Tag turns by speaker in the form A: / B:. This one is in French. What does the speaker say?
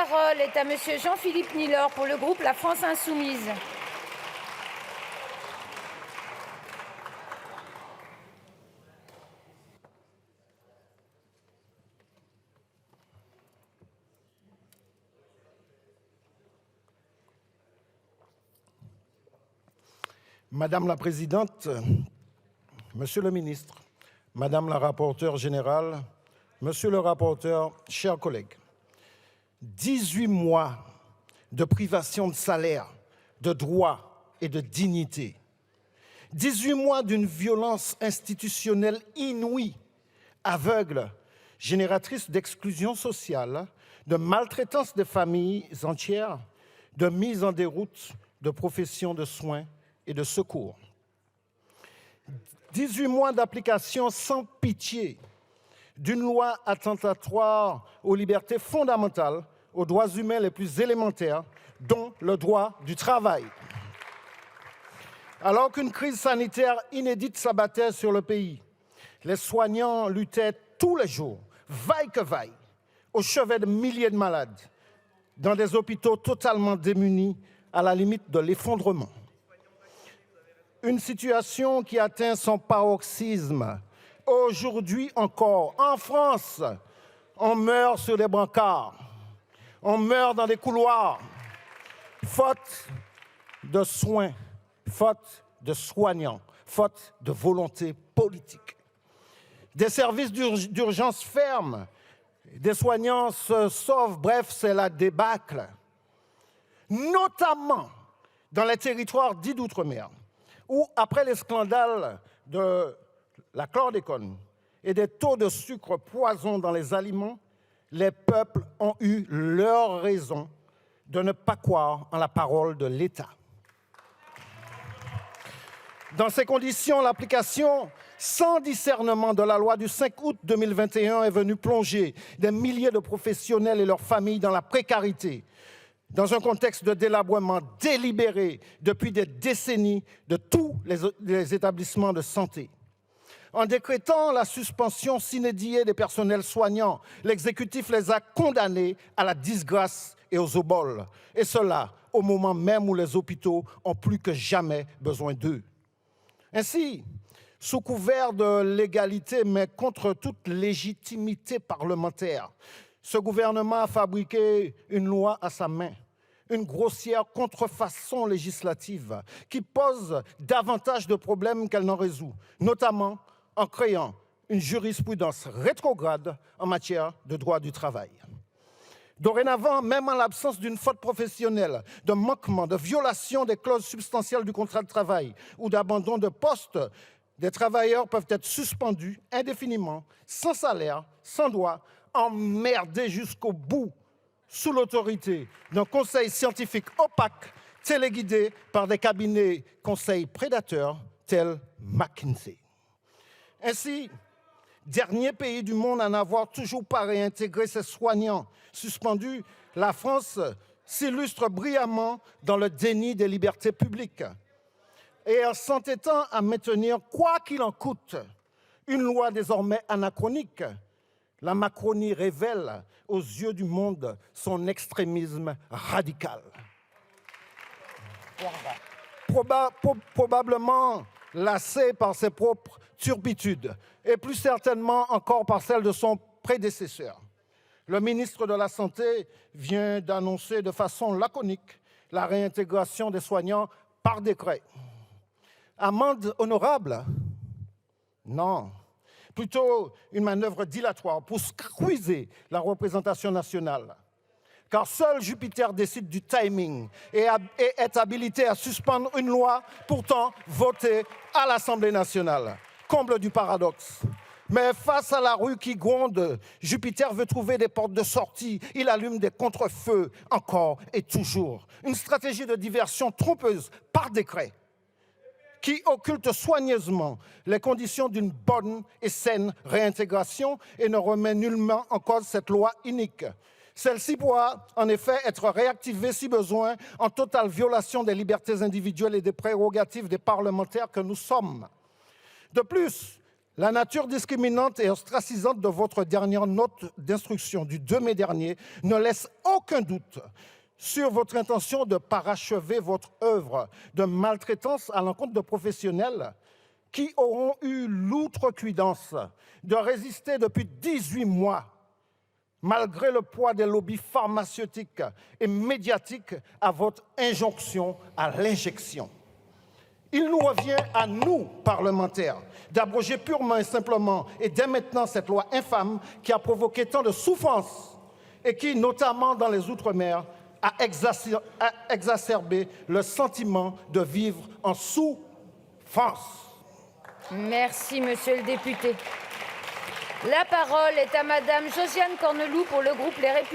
A: parole est à Monsieur Jean-Philippe Nilor pour le groupe La France Insoumise.
B: Madame la Présidente, Monsieur le Ministre, Madame la Rapporteure Générale, Monsieur le Rapporteur, chers collègues, 18 mois de privation de salaire, de droits et de dignité. 18 mois d'une violence institutionnelle inouïe, aveugle, génératrice d'exclusion sociale, de maltraitance des familles entières, de mise en déroute de professions de soins et de secours. 18 mois d'application sans pitié d'une loi attentatoire aux libertés fondamentales, aux droits humains les plus élémentaires, dont le droit du travail. Alors qu'une crise sanitaire inédite s'abattait sur le pays, les soignants luttaient tous les jours, vaille que vaille, au chevet de milliers de malades, dans des hôpitaux totalement démunis, à la limite de l'effondrement. Une situation qui atteint son paroxysme. Aujourd'hui encore, en France, on meurt sur des brancards, on meurt dans des couloirs, faute de soins, faute de soignants, faute de volonté politique. Des services d'urgence ferment, des soignants se sauvent, bref, c'est la débâcle. Notamment dans les territoires dits d'outre-mer, où, après les scandales de la chlordécone et des taux de sucre poison dans les aliments, les peuples ont eu leur raison de ne pas croire en la parole de l'État. Dans ces conditions, l'application sans discernement de la loi du 5 août 2021 est venue plonger des milliers de professionnels et leurs familles dans la précarité, dans un contexte de délabrement délibéré depuis des décennies de tous les établissements de santé. En décrétant la suspension sine die des personnels soignants, l'exécutif les a condamnés à la disgrâce et aux oboles. Et cela au moment même où les hôpitaux ont plus que jamais besoin d'eux. Ainsi, sous couvert de légalité, mais contre toute légitimité parlementaire, ce gouvernement a fabriqué une loi à sa main, une grossière contrefaçon législative qui pose davantage de problèmes qu'elle n'en résout, notamment en créant une jurisprudence rétrograde en matière de droit du travail. Dorénavant, même en l'absence d'une faute professionnelle, de manquement, de violation des clauses substantielles du contrat de travail ou d'abandon de poste, des travailleurs peuvent être suspendus indéfiniment, sans salaire, sans droit, emmerdés jusqu'au bout, sous l'autorité d'un conseil scientifique opaque, téléguidé par des cabinets conseils prédateurs tels McKinsey. Ainsi, dernier pays du monde à n'avoir toujours pas réintégré ses soignants suspendus, la France s'illustre brillamment dans le déni des libertés publiques. Et en s'entêtant à maintenir, quoi qu'il en coûte, une loi désormais anachronique, la Macronie révèle aux yeux du monde son extrémisme radical. Probablement lassé par ses propres turpitudes et plus certainement encore par celles de son prédécesseur. Le ministre de la Santé vient d'annoncer de façon laconique la réintégration des soignants par décret. Amende honorable? Non. Plutôt une manœuvre dilatoire pour squeezer la représentation nationale. Car seul Jupiter décide du timing et est habilité à suspendre une loi pourtant votée à l'Assemblée nationale. Comble du paradoxe. Mais face à la rue qui gronde, Jupiter veut trouver des portes de sortie. Il allume des contre-feux encore et toujours. Une stratégie de diversion trompeuse par décret qui occulte soigneusement les conditions d'une bonne et saine réintégration et ne remet nullement en cause cette loi inique. Celle-ci pourra en effet être réactivée si besoin en totale violation des libertés individuelles et des prérogatives des parlementaires que nous sommes. De plus, La nature discriminante et ostracisante de votre dernière note d'instruction du 2 mai dernier ne laisse aucun doute sur votre intention de parachever votre œuvre de maltraitance à l'encontre de professionnels qui auront eu l'outrecuidance de résister depuis 18 mois, malgré le poids des lobbies pharmaceutiques et médiatiques, à votre injonction à l'injection. Il nous revient à nous, parlementaires, d'abroger purement et simplement et dès maintenant cette loi infâme qui a provoqué tant de souffrances et qui, notamment dans les Outre-mer, a exacerbé le sentiment de vivre en souffrance.
A: Merci, monsieur le député. La parole est à madame Josiane Corneloup pour le groupe Les Républicains.